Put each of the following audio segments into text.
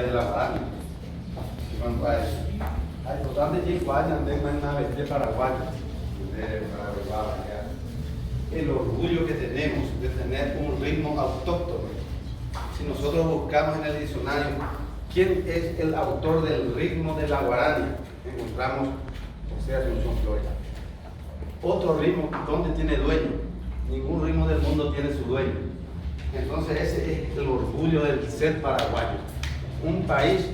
de la radio. Cuando hay total de 5 años de una vez de Paraguay, el orgullo que tenemos de tener un ritmo autóctono. Si nosotros buscamos en el diccionario quién es el autor del ritmo de la guarania, encontramos José Asunción Flores. Otro ritmo, ¿dónde tiene dueño? Ningún ritmo del mundo tiene su dueño. Entonces ese es el orgullo del ser paraguayo. Un país,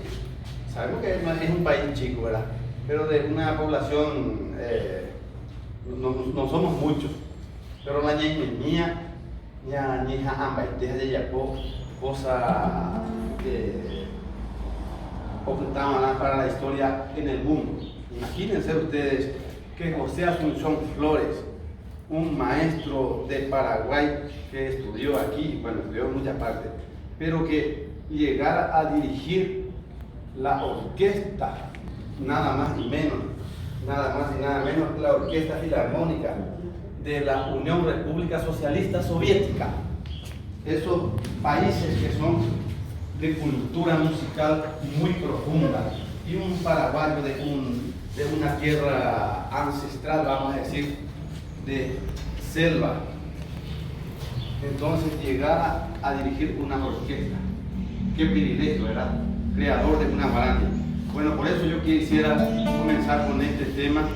sabemos que es un país chico, ¿verdad? Pero de una población, no somos muchos, pero la ñeñeñía, ñeja ambaiteja de Yapó, cosa que ocultaban para la historia en el mundo. Imagínense ustedes que José Asunción Flores, un maestro de Paraguay que estudió aquí, bueno, estudió en muchas partes, pero que llegara a dirigir la orquesta, nada más y nada menos la Orquesta Filarmónica de la Unión República Socialista Soviética. Esos países que son de cultura musical muy profunda, y un paraguayo de una tierra ancestral, vamos a decir, de selva. Entonces llegar a dirigir una orquesta, qué privilegio, ¿verdad? Creador de una guarania. Bueno, por eso yo quisiera comenzar con este tema,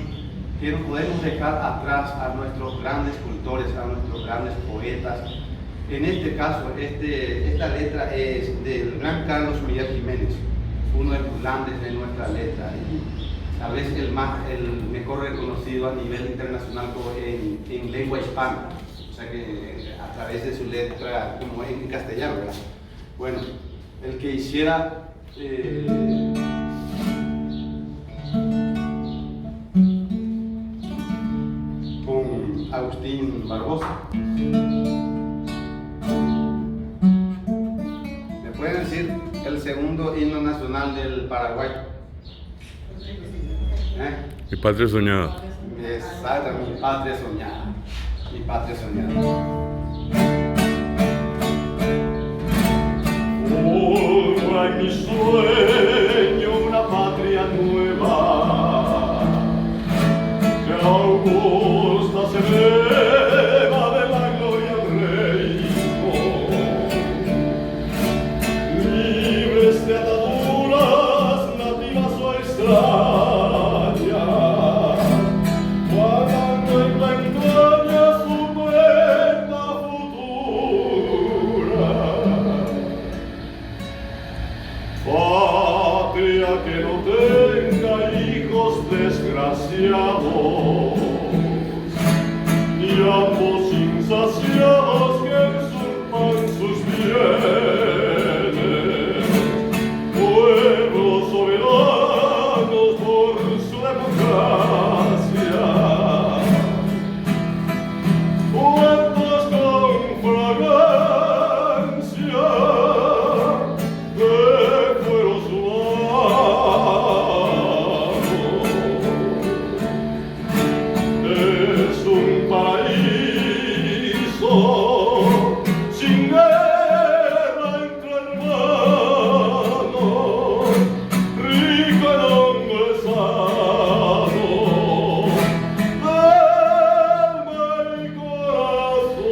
que no podemos dejar atrás a nuestros grandes cultores, a nuestros grandes poetas. En este caso, esta letra es del gran Carlos Miguel Jiménez, uno de los grandes de nuestra letra, y tal vez el mejor reconocido a nivel internacional en lengua hispana, o sea que a través de su letra, como en castellano, ¿verdad? Bueno, el que hiciera con Agustín Barbosa. ¿Me pueden decir el segundo himno nacional del Paraguay? Mi patria soñada. Exacto, mi patria soñada. Mi patria soñada. Oh, hay mi sueño, una patria nueva, que augusta se eleva de la gloria al reino, libres de ataduras nativas o extrañas, guardando en la entraña su cuenta futura. Patria que no tenga hijos desgraciados, ni ambos insaciados que usurpan sus bienes, pueblos soberanos por su democracia, puertos con fragancia de fueros humanos. Es un paraíso sin guerra entre hermanos, rico en hombres sanos, de alma y corazón.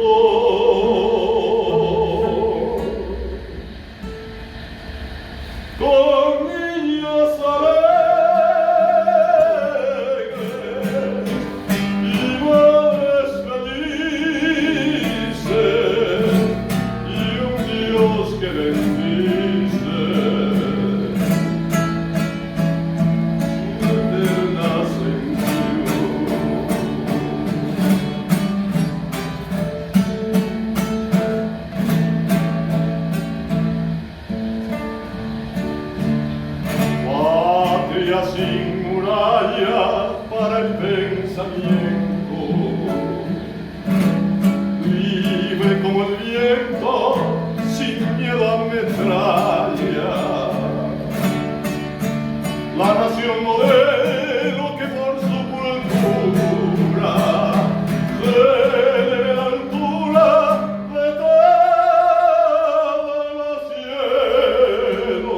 Con niños alegres y madres felices, y un Dios que bendice su eterna ascensión. Patria sin muralla para el pensamiento, libre como el viento, sin miedo a metralla. La nación modelo que por su cultura se eleve a la altura de todos los cielos.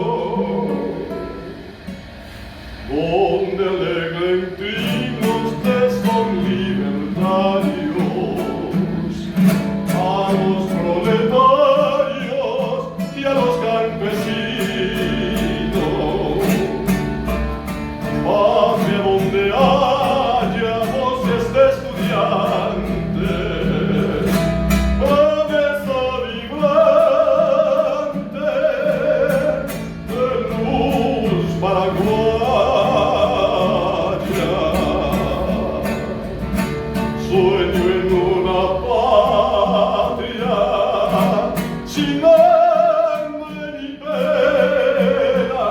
paraguaya. Sueño en una patria sin hambre ni pena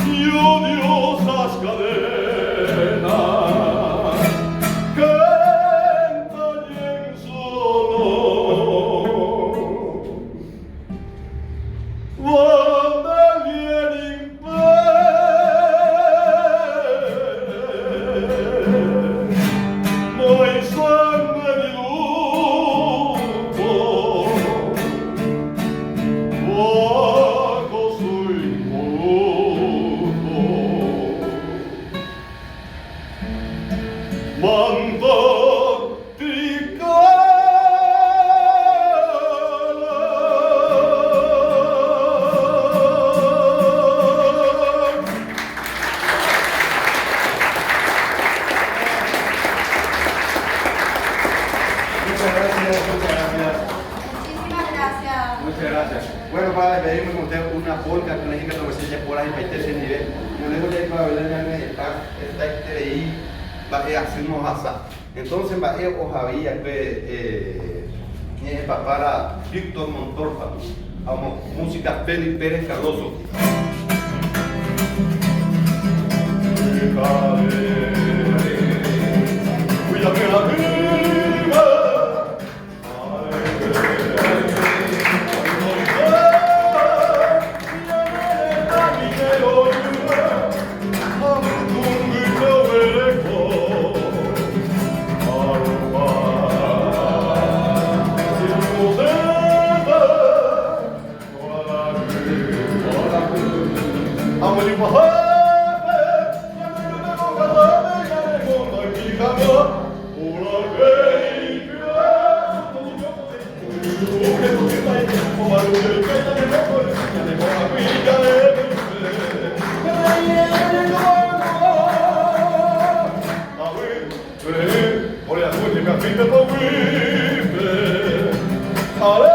y odiosas cadenas que entallen su dolor. Donde el imperio no hay sangre ni luto bajo su impoluto manto Muchas gracias. Muchísimas gracias. Muchas gracias. Bueno, para despedirme con usted una polka que le dije que lo que por ahí para ese nivel. Yo le voy a ir para ver está ahí, va a hacernos asar. Entonces, va a ir o Javier, para Víctor Montorfa, música Félix Pérez Cardoso. Ale,